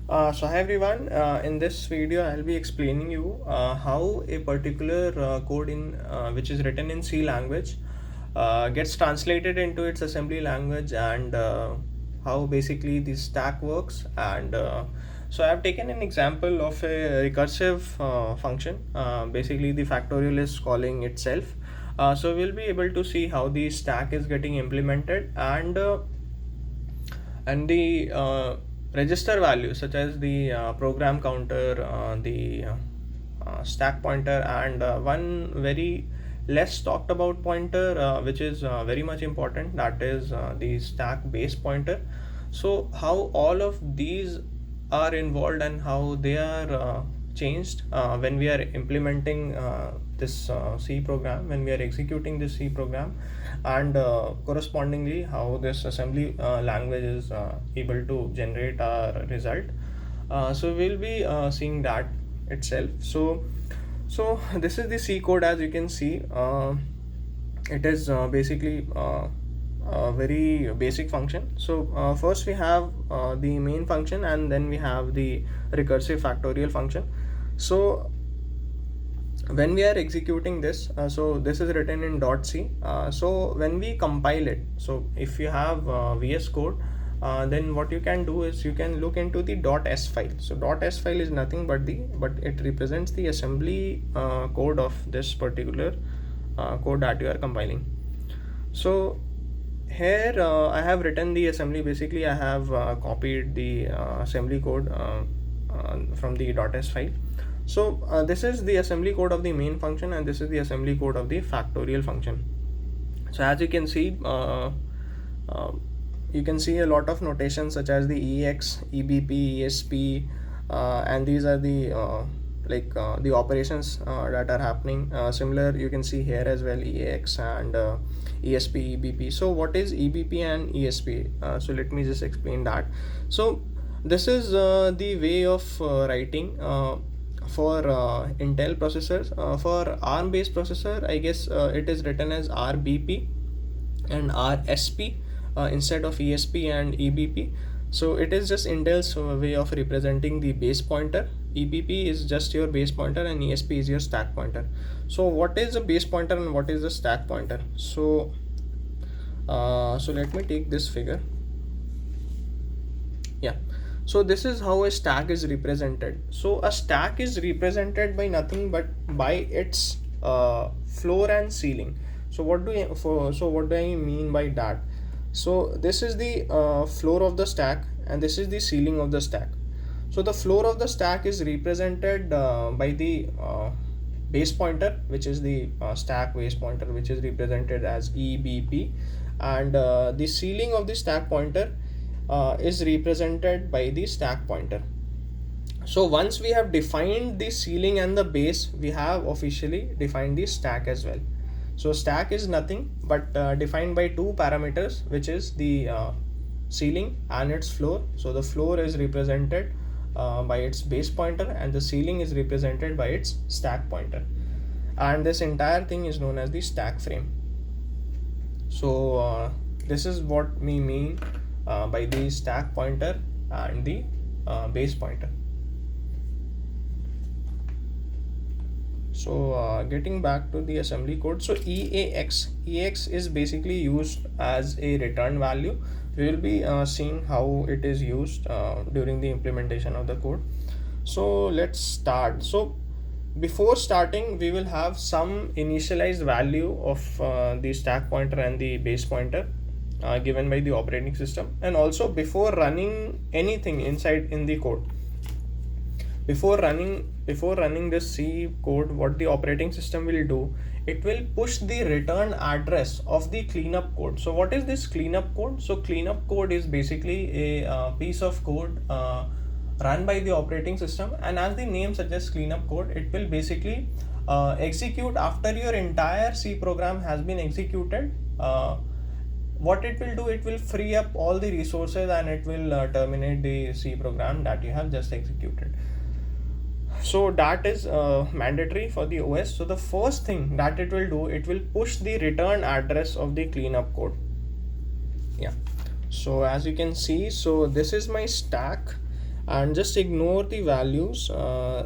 So hi everyone, in this video I'll be explaining you how a particular code in which is written in C language gets translated into its assembly language, and how basically the stack works. And so I've taken an example of a recursive function. Basically the factorial is calling itself. So we'll be able to see how the stack is getting implemented, and the register values such as the program counter, the stack pointer, and one very less talked about pointer, which is very much important, that is the stack base pointer. So how all of these are involved and how they are changed when we are implementing this C program, when we are executing this C program, and correspondingly how this assembly language is able to generate our result. So we'll be seeing that itself. So this is the C code. As you can see, it is basically a very basic function. So first we have the main function, and then we have the recursive factorial function. So when we are executing this, so this is written in .c. So when we compile it, so if you have VS Code, then what you can do is you can look into the .s file. So .s file is nothing but it represents the assembly code of this particular code that you are compiling. So here I have written the assembly. Basically I have copied the assembly code from the .s file. So this is the assembly code of the main function, and this is the assembly code of the factorial function. So as uh, you can see a lot of notations such as the EX, EBP, ESP, and these are the the operations that are happening. Similar you can see here as well, EX and ESP, EBP. So what is EBP and ESP? So let me just explain that. So this is the way of writing for Intel processors. For ARM based processor, I guess it is written as RBP and RSP instead of ESP and EBP. So it is just Intel's way of representing the base pointer. EBP is just your base pointer and ESP is your stack pointer. So what is a base pointer and what is a stack pointer? So let me take this figure. Yeah, so this is how a stack is represented. So a stack is represented by nothing but by its floor and ceiling. So what do I mean by that? So this is the floor of the stack, and this is the ceiling of the stack. So the floor of the stack is represented by the base pointer, which is the stack base pointer, which is represented as EBP, and the ceiling of the stack pointer is represented by the stack pointer. So once we have defined the ceiling and the base, we have officially defined the stack as well. So stack is nothing but defined by two parameters, which is the ceiling and its floor. So the floor is represented by its base pointer, and the ceiling is represented by its stack pointer, and this entire thing is known as the stack frame. So this is what we mean by the stack pointer and the base pointer. So getting back to the assembly code, so EAX is basically used as a return value. We will be seeing how it is used during the implementation of the code. So let's start. So before starting, we will have some initialized value of the stack pointer and the base pointer given by the operating system. And also before running anything inside in the code, before running this C code, what the operating system will do, it will push the return address of the cleanup code. So what is this cleanup code? So cleanup code is basically a piece of code run by the operating system, and as the name suggests, cleanup code, it will basically execute after your entire C program has been executed. What it will do, it will free up all the resources, and it will terminate the C program that you have just executed. So that is mandatory for the OS. So the first thing that it will do, it will push the return address of the cleanup code. Yeah, so as you can see, so this is my stack, and just ignore the values.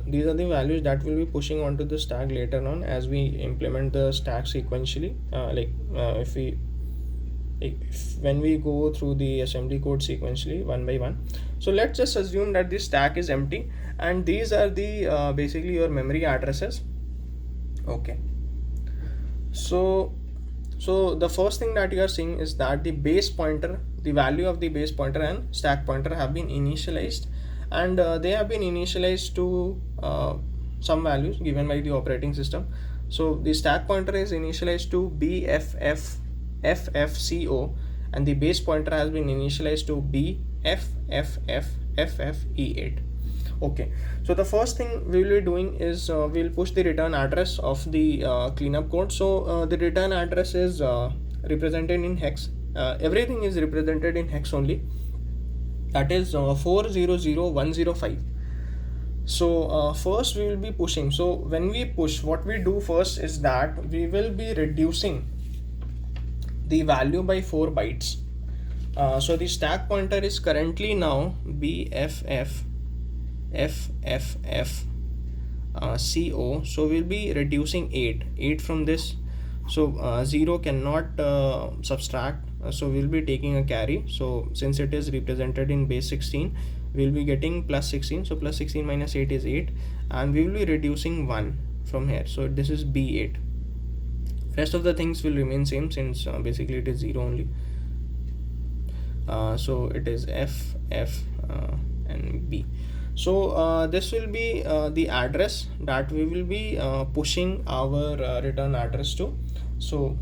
These are the values that will be pushing onto the stack later on as we implement the stack sequentially. When we go through the assembly code sequentially one by one. So let's just assume that this stack is empty, and these are the basically your memory addresses. Okay, so the first thing that you are seeing is that the base pointer, the value of the base pointer and stack pointer have been initialized, and they have been initialized to some values given by the operating system. So the stack pointer is initialized to BFFFFCO, and the base pointer has been initialized to BFFFFFE8. Okay, so the first thing we will be doing is we'll push the return address of the cleanup code. So the return address is represented in hex. Everything is represented in hex only, that is 400105. So first we will be pushing. So when we push, what we do first is that we will be reducing the value by 4 bytes. So the stack pointer is currently now BFFFFCO. So we'll be reducing 8 from this. So 0 cannot subtract, so we'll be taking a carry. So since it is represented in base 16, we'll be getting plus 16. So plus 16 minus 8 is 8, and we will be reducing 1 from here. So this is B8. Rest of the things will remain same, since basically it is 0 only. So it is F, and B. So this will be the address that we will be pushing our return address to. So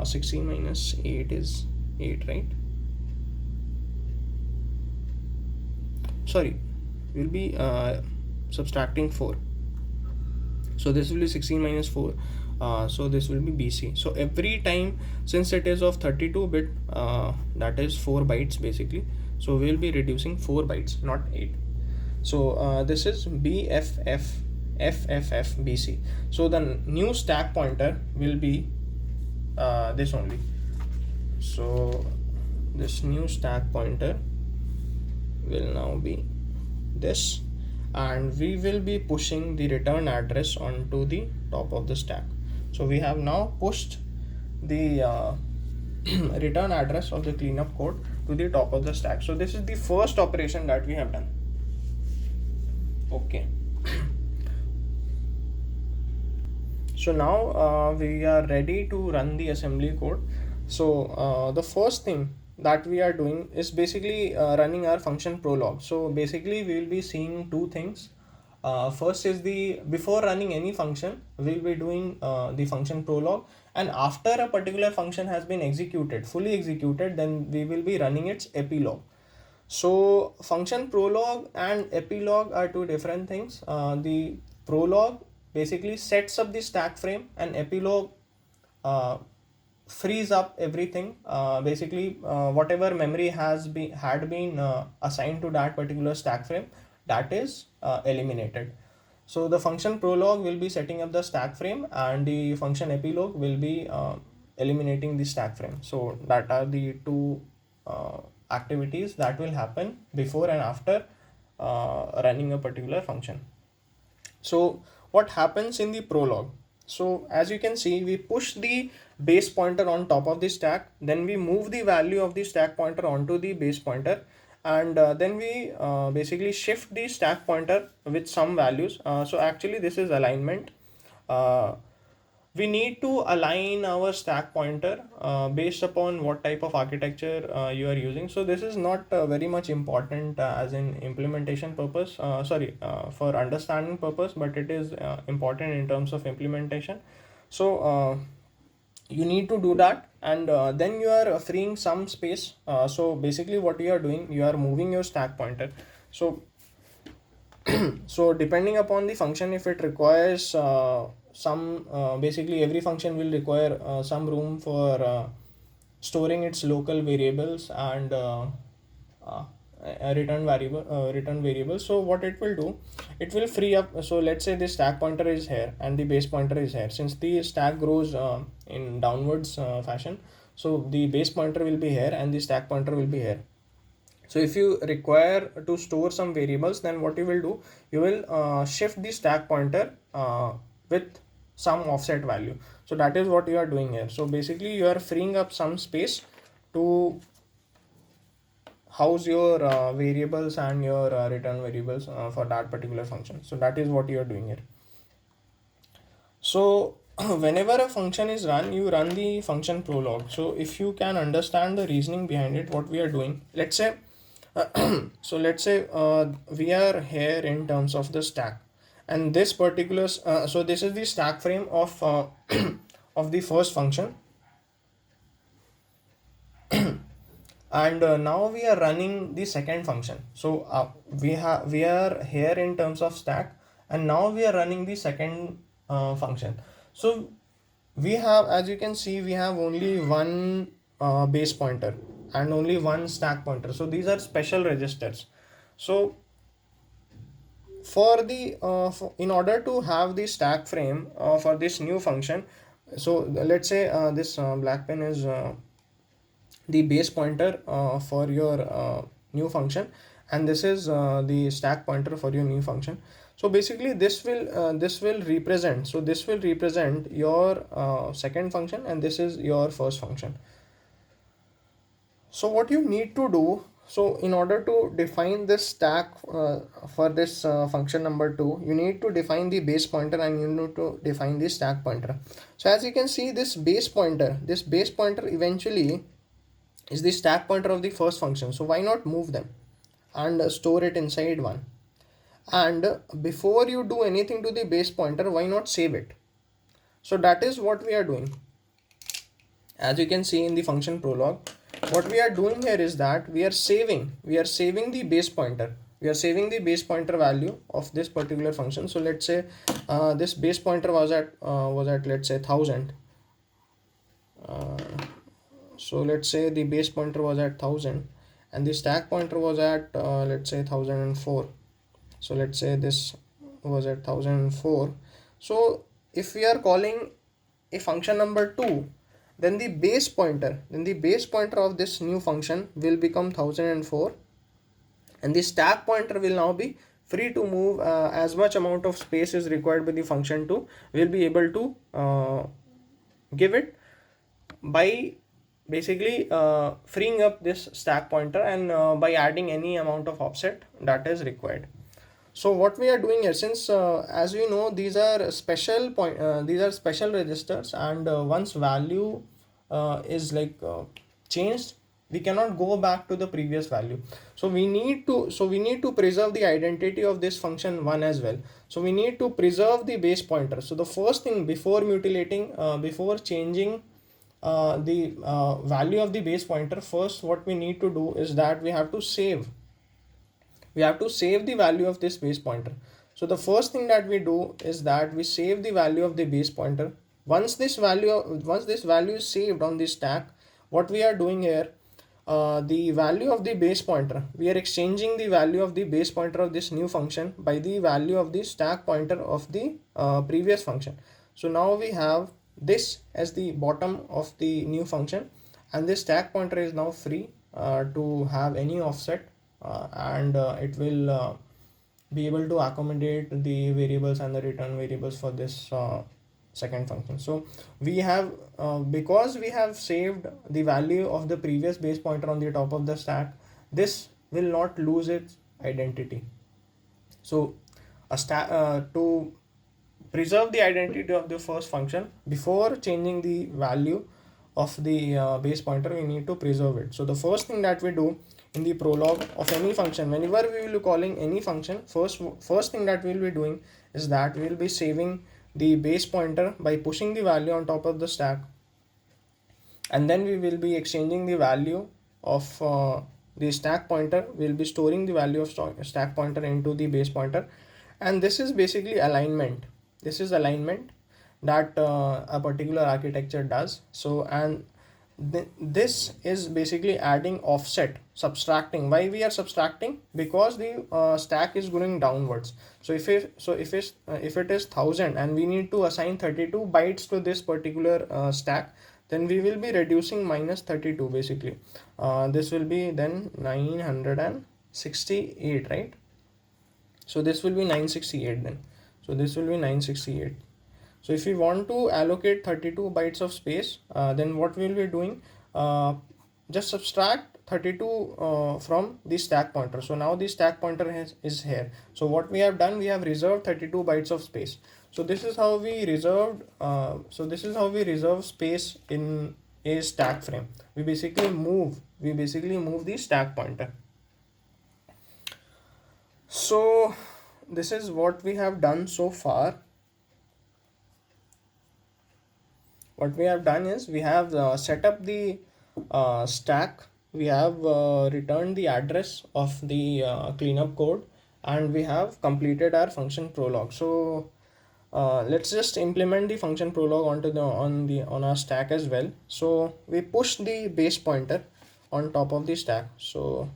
16 minus 8 is 8, right? Sorry, we'll be subtracting 4. So this will be 16 minus 4. So this will be BC. So every time, since it is of 32-bit, that is 4 bytes basically. So we'll be reducing 4 bytes, not 8. So this is BFFFFFBC. So the new stack pointer will be this only. So this new stack pointer will now be this, and we will be pushing the return address onto the top of the stack. So we have now pushed the return address of the cleanup code to the top of the stack. So this is the first operation that we have done. Okay. So now we are ready to run the assembly code. So the first thing that we are doing is basically running our function prolog. So basically we will be seeing two things. First is before running any function, we'll be doing the function prolog, and after a particular function has been executed, fully executed, then we will be running its epilogue. So function prolog and epilogue are two different things. The prolog basically sets up the stack frame, and epilogue frees up everything. Basically whatever memory had been assigned to that particular stack frame, that is eliminated. So the function prolog will be setting up the stack frame, and the function epilogue will be eliminating the stack frame. So that are the two activities that will happen before and after running a particular function. So what happens in the prolog? So as you can see, we push the base pointer on top of the stack, then we move the value of the stack pointer onto the base pointer, and then we basically shift the stack pointer with some values. So actually this is alignment. We need to align our stack pointer based upon what type of architecture you are using. So this is not very much important as in implementation purpose, for understanding purpose, but it is important in terms of implementation. So you need to do that, and then you are freeing some space. So basically what you are doing, you are moving your stack pointer. So so depending upon the function, if it requires some basically every function will require some room for storing its local variables and a return variable. So what it will do, it will free up. So let's say the stack pointer is here and the base pointer is here. Since the stack grows in downwards fashion, so the base pointer will be here and the stack pointer will be here. So if you require to store some variables, then what you will do, you will shift the stack pointer with some offset value. So that is what you are doing here. So basically you are freeing up some space to house your variables and your return variables for that particular function. So that is what you are doing here. So whenever a function is run, you run the function prolog. So if you can understand the reasoning behind it, what we are doing, let's say so let's say we are here in terms of the stack, and this particular so this is the stack frame of of the first function. And now we are running the second function. So we are here in terms of stack, and now we are running the second function. So we have, as you can see, we have only one base pointer and only one stack pointer. So these are special registers. So for the in order to have the stack frame for this new function, so let's say this black pen is the base pointer for your new function, and this is the stack pointer for your new function. So basically this will represent, so this will represent your second function, and this is your first function. So what you need to do, so in order to define this stack for this function number 2, you need to define the base pointer and you need to define the stack pointer. So as you can see, this base pointer eventually is the stack pointer of the first function. So why not move them and store it inside one? And before you do anything to the base pointer, why not save it? So that is what we are doing. As you can see in the function prolog, what we are doing here is that we are saving the base pointer. We are saving the base pointer value of this particular function. So let's say this base pointer was at let's say 1000. So let's say the base pointer was at 1000 and the stack pointer was at let's say 1004. So let's say this was at 1004. So if we are calling a function number 2, then the base pointer of this new function will become 1004, and the stack pointer will now be free to move as much amount of space is required by the function 2. We'll be able to give it by basically freeing up this stack pointer and by adding any amount of offset that is required. So what we are doing here, since as we know, these are special registers, and once value is changed, we cannot go back to the previous value. So we need to preserve the identity of this function 1 as well. So we need to preserve the base pointer. So the first thing, before mutilating, before changing the value of the base pointer, first what we need to do is that we have to save the value of this base pointer. So the first thing that we do is that we save the value of the base pointer. Once this value is saved on the stack, what we are doing here, the value of the base pointer, we are exchanging the value of the base pointer of this new function by the value of the stack pointer of the previous function. So now we have this as the bottom of the new function, and this stack pointer is now free to have any offset, and it will be able to accommodate the variables and the return variables for this second function. So we have because we have saved the value of the previous base pointer on the top of the stack, this will not lose its identity. So a to preserve the identity of the first function, before changing the value of the base pointer, we need to preserve it. So the first thing that we do in the prolog of any function, whenever we will be calling any function, first thing that we will be doing is that we will be saving the base pointer by pushing the value on top of the stack, and then we will be exchanging the value of the stack pointer. We will be storing the value of stack pointer into the base pointer, and this is basically alignment. This is alignment that a particular architecture does. So, and this is basically adding offset, subtracting. Why we are subtracting? Because the stack is going downwards. So if it is 1000 and we need to assign 32 bytes to this particular stack, then we will be reducing minus 32 basically. This will be then 968, right? So this will be 968 then. So this will be 968. So if we want to allocate 32 bytes of space, then what we will be doing, just subtract 32 from the stack pointer. So now the stack pointer is here. So what we have done, we have reserved 32 bytes of space. So this is how we reserved. This is how we reserve space in a stack frame. We basically move the stack pointer. So this is what we have done so far. What we have done is we have set up the stack, we have returned the address of the cleanup code, and we have completed our function prolog. So let's just implement the function prolog onto on our stack as well. So we push the base pointer on top of the stack. So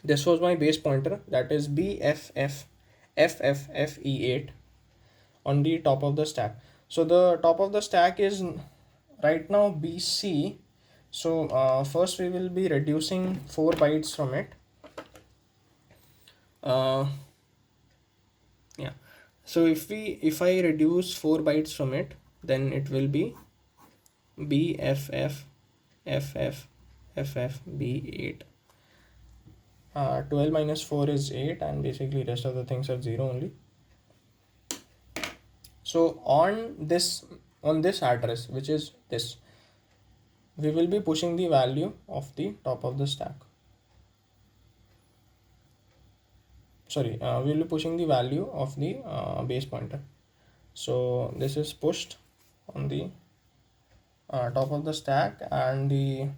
this was my base pointer, that is BFFFFE8 on the top of the stack. So the top of the stack is right now BC. So first we will be reducing 4 bytes from it. Yeah, so if I reduce 4 bytes from it, then it will be BFFFFFB8. 12 minus 4 is 8, and basically rest of the things are 0 only. So on this address, which is this, we will be pushing the value of the top of the stack. We will be pushing the value of the base pointer. So this is pushed on the top of the stack, and the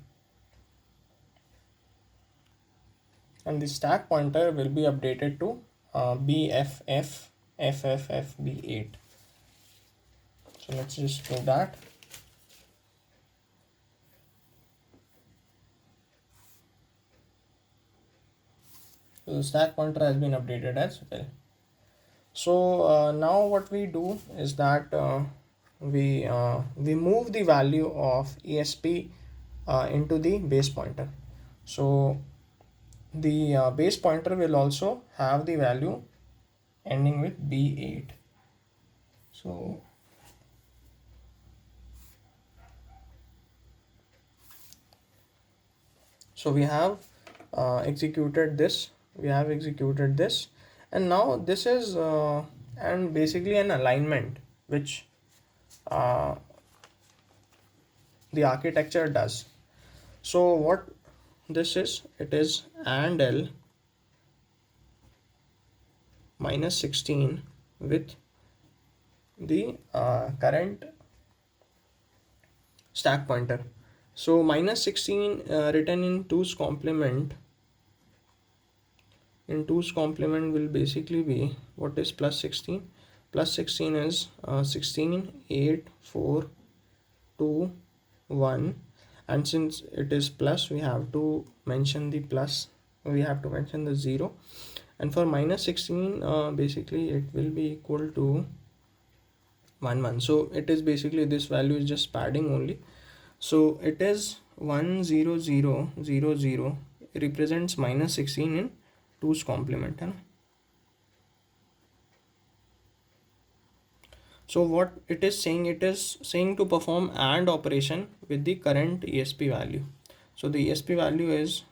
stack pointer will be updated to BFFFFB8. So let's just do that. So the stack pointer has been updated as well. So now what we do is that we move the value of ESP into the base pointer. So the base pointer will also have the value ending with B8. So we have executed this. And now this is and basically an alignment which the architecture does. So what this is, it is AND L minus 16 with the current stack pointer. So minus 16 written in 2's complement. In 2's complement will basically be, what is plus 16? Plus 16 is 16, 8, 4, 2, 1. And since it is plus, we have to mention the plus, we have to mention the 0. And for minus 16, basically it will be equal to 1, 1. So it is basically, this value is just padding only. So it is 1, 0, 0, 0, 0. It represents minus 16 in 2's complement. So what it is saying to perform AND operation with the current ESP value. So the ESP value is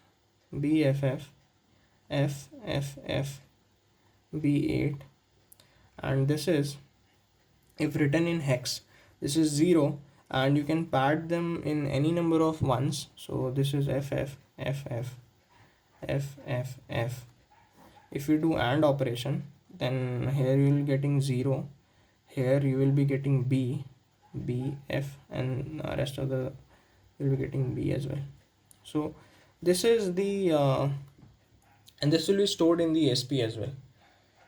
BFFFFB8, and this is, if written in hex, this is 0, and you can pad them in any number of ones. So this is FFFFFF. If you do AND operation, then here you will be getting 0, here you will be getting B, F, and rest of the will be getting B as well. So this is the and this will be stored in the SP as well.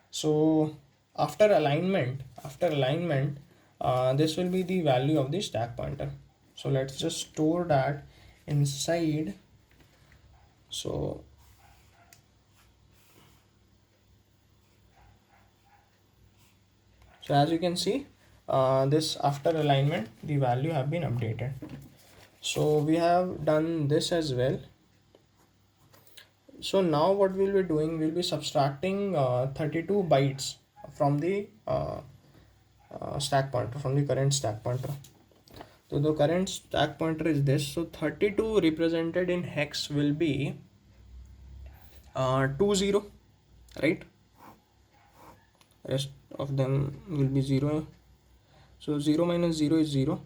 So after alignment, this will be the value of the stack pointer. So let's just store that inside. So as you can see, this after alignment the value have been updated. So we have done this as well. So now what we'll be doing, we'll be subtracting 32 bytes from the stack pointer, from the current stack pointer. So the current stack pointer is this. So 32 represented in hex will be 20, right? Rest of them will be 0. So 0 minus 0 is 0.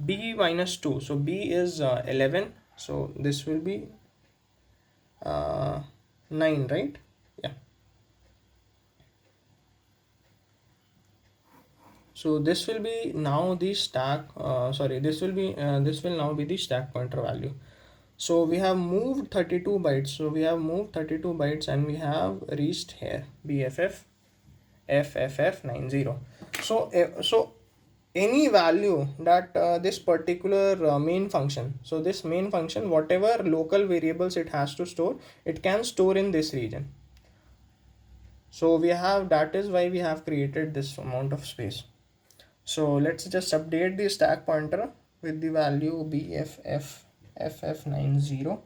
B minus 2. So B is 11. So this will be 9, right? Yeah. So this will be now the stack, this will now be the stack pointer value. So we have moved 32 bytes. So we have moved 32 bytes and we have reached here BFF FFF90. So any value that this particular main function, so this main function, whatever local variables it has to store, it can store in this region. So we have, that is why we have created this amount of space. So let's just update the stack pointer with the value BFFFF90.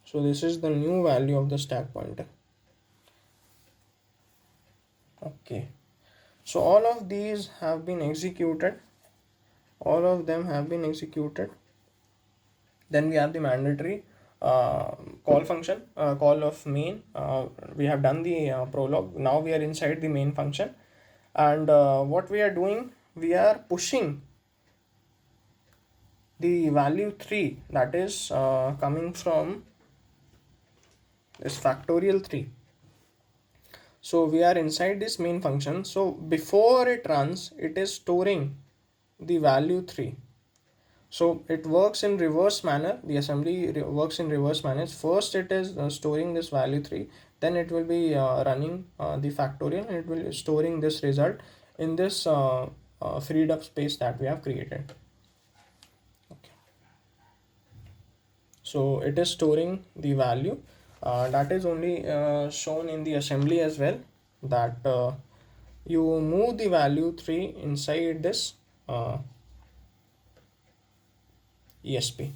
So this is the new value of the stack pointer. Okay, so all of these have been executed. All of them have been executed. Then we have the mandatory call function, call of main. We have done the prologue. Now we are inside the main function, and what we are doing, we are pushing the value 3, that is coming from this factorial 3. So we are inside this main function. So before it runs, it is storing the value 3. So it works in reverse manner. The assembly works in reverse manner. First it is storing this value 3, then it will be running the factorial, and it will be storing this result in this freed up space that we have created. Okay. So it is storing the value. That is only shown in the assembly as well, that you move the value 3 inside this ESP.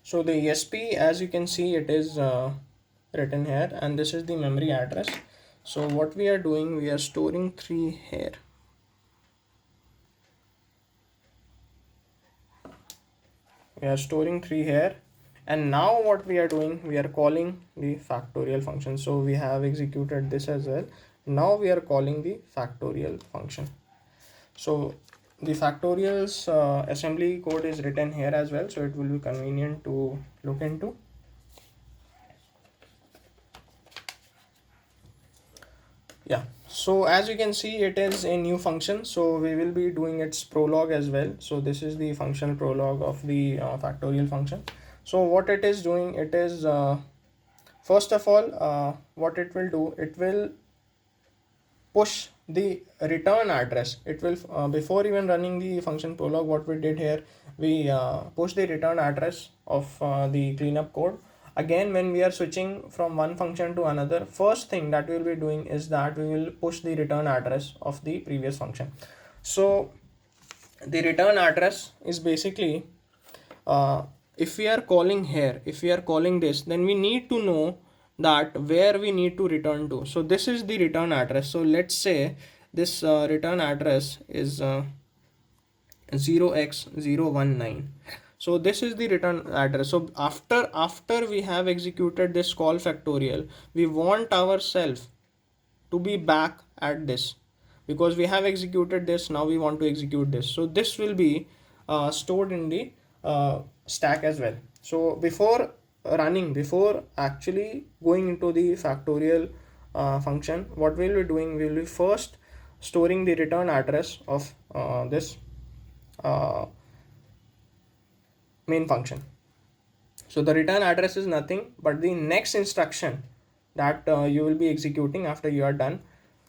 So the ESP, as you can see, it is written here, and this is the memory address. So what we are doing, we are storing 3 here. We are storing 3 here, and now what we are doing, we are calling the factorial function. So we have executed this as well. Now we are calling the factorial function. So the factorial's assembly code is written here as well, so it will be convenient to look into. Yeah, so as you can see, it is a new function, so we will be doing its prologue as well. So this is the function prologue of the factorial function. So what it is doing, it is first of all, what it will do, it will push the return address. It will before even running the function prologue, what we did here, we push the return address of the cleanup code. Again, when we are switching from one function to another, first thing that we will be doing is that we will push the return address of the previous function. So the return address is basically if we are calling here, if we are calling this, then we need to know that where we need to return to. So this is the return address. So let's say this return address is 0x019. So this is the return address. So after we have executed this call factorial, we want ourselves to be back at this, because we have executed this. Now we want to execute this. So this will be stored in the stack as well. So before actually going into the factorial function, what we'll be doing, we'll be first storing the return address of this main function. So the return address is nothing but the next instruction that you will be executing after you are done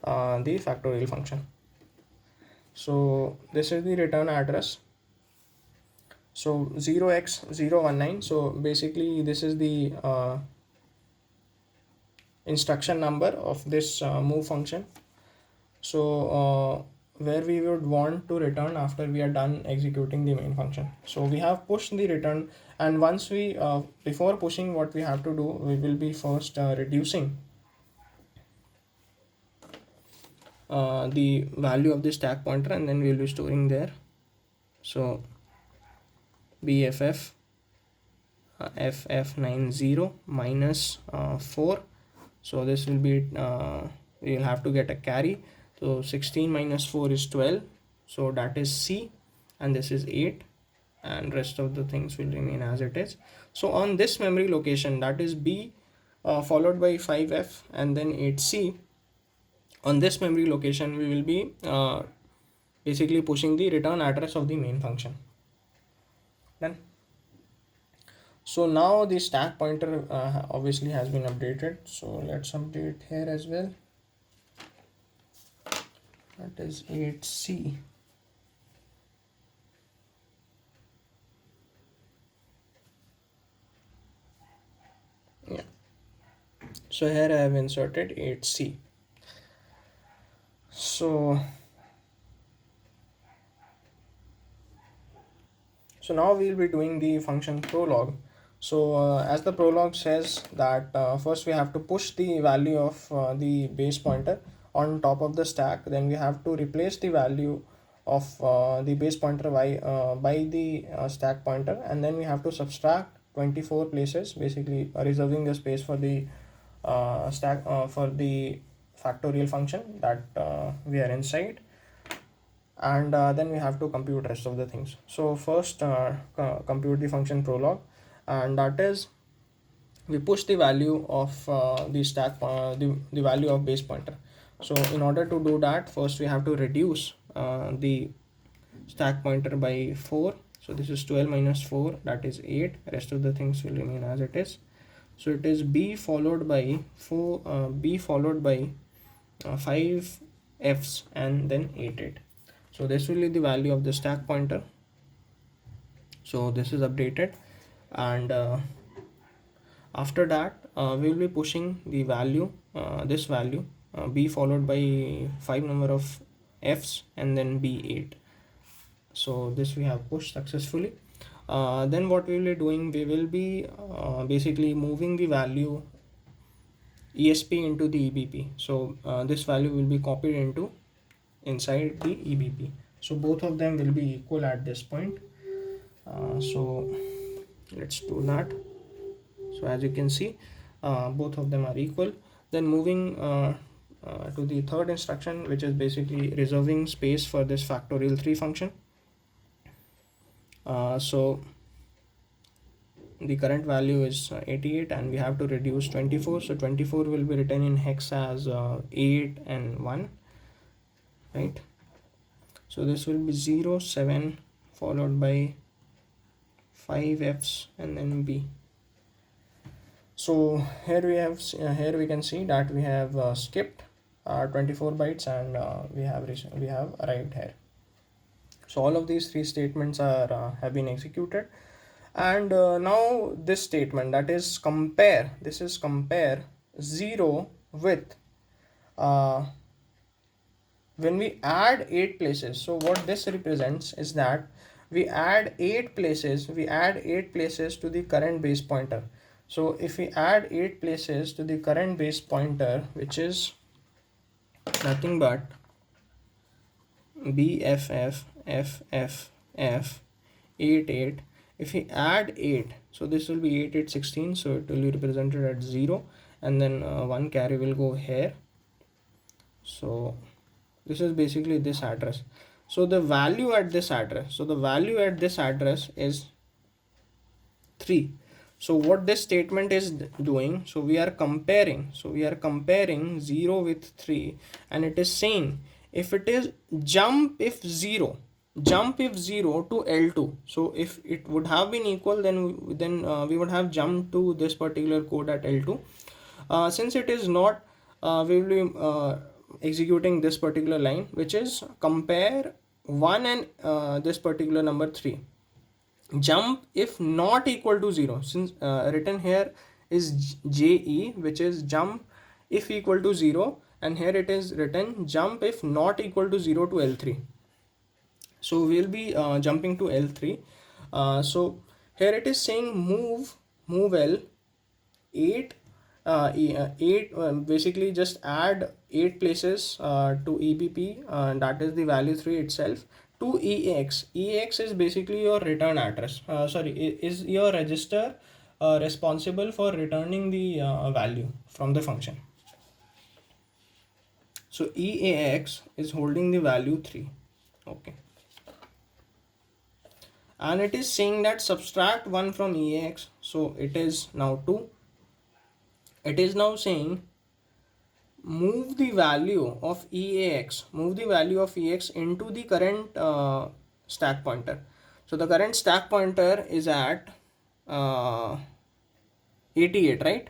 the factorial function. So this is the return address. So 0x019. So basically this is the instruction number of this move function. So where we would want to return after we are done executing the main function. So we have pushed the return, and once we before pushing, what we have to do, we will be first reducing the value of the stack pointer, and then we will be storing there. So BFF FF90 minus 4. So this will be we will have to get a carry. So 16 minus 4 is 12, so that is C, and this is 8, and rest of the things will remain as it is. So on this memory location, that is B followed by 5F and then 8C, on this memory location we will be basically pushing the return address of the main function. Done. So now the stack pointer obviously has been updated, so let's update here as well. That is 8C. Yeah, so here I have inserted 8C. So now we will be doing the function prolog. So as the prolog says that first we have to push the value of the base pointer on top of the stack, then we have to replace the value of the base pointer by the stack pointer, and then we have to subtract 24 places, basically reserving the space for the stack for the factorial function that we are inside, and then we have to compute rest of the things. So first compute the function prolog, and that is we push the value of the stack the value of base pointer. So in order to do that, first we have to reduce the stack pointer by 4. So this is 12 minus 4, that is 8. Rest of the things will remain as it is. So it is B followed by 4 B followed by 5 F's and then 8. So this will be the value of the stack pointer. So this is updated, and after that we will be pushing the value this value B followed by 5 number of F's and then B8. So this we have pushed successfully. Then what we will be doing, we will be basically moving the value ESP into the EBP. So this value will be copied into inside the EBP. So both of them will be equal at this point. So let's do that. So as you can see, both of them are equal. Then moving to the third instruction, which is basically reserving space for this factorial 3 function. So the current value is 88, and we have to reduce 24. So 24 will be written in hex as 8 and 1, right? So this will be 0 7 followed by 5 F's and then B. So here we have here we can see that we have skipped 24 bytes, and we have arrived here. So all of these three statements are have been executed, and now this statement, that is compare, this is compare 0 with when we add 8 places. So what this represents is that we add 8 places to the current base pointer. So if we add 8 places to the current base pointer, which is nothing but BFF FFF 88, if we add 8, so this will be 8 8 16, so it will be represented at 0, and then one carry will go here. So this is basically this address. So the value at this address, is 3. So what this statement is doing, so we are comparing 0 with 3, and it is saying if it is jump if 0 to L2. So if it would have been equal, then we would have jumped to this particular code at L2. Since it is not, we will be executing this particular line, which is compare 1 and this particular number 3. jump if not equal to 0, since written here is JE, which is jump if equal to 0, and here it is written jump if not equal to 0 to L3. So we'll be jumping to L3. So here it is saying move L 8 basically just add 8 places to EBP, that is the value 3 itself, to EAX. EAX is basically your return address, is your register responsible for returning the value from the function. So EAX is holding the value 3. Okay, and it is saying that subtract 1 from EAX, so it is now 2. It is now saying move the value of EAX into the current stack pointer. So the current stack pointer is at 88, right?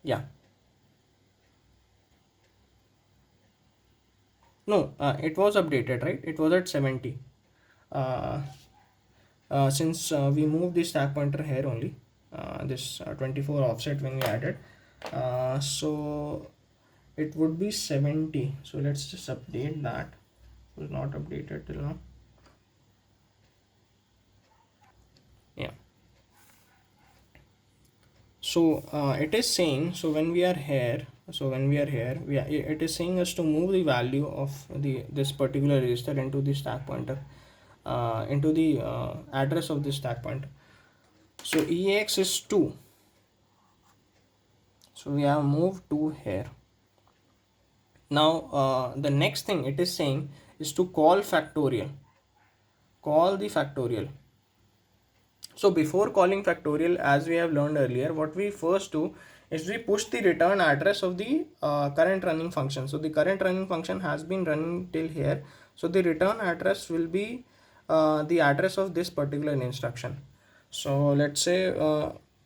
Yeah. No, it was updated, right? It was at 70. Uh, since we moved the stack pointer here only, this 24 offset when we added, so it would be 70. So let's just update that. It was not updated till now. Yeah. So it is saying, so when we are here, it is saying us to move the value of this particular register into the stack pointer, into the address of the stack pointer. So EAX is 2. So we have moved 2 here. Now the next thing it is saying is to call factorial. Call the factorial. So before calling factorial, as we have learned earlier, what we first do is we push the return address of the current running function. So the current running function has been running till here. So the return address will be the address of this particular instruction. So let's say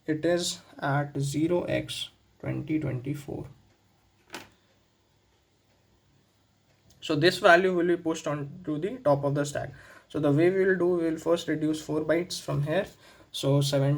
it is at 0x2024. So this value will be pushed on to the top of the stack. So the way we will do, we will first reduce 4 bytes from here. So 7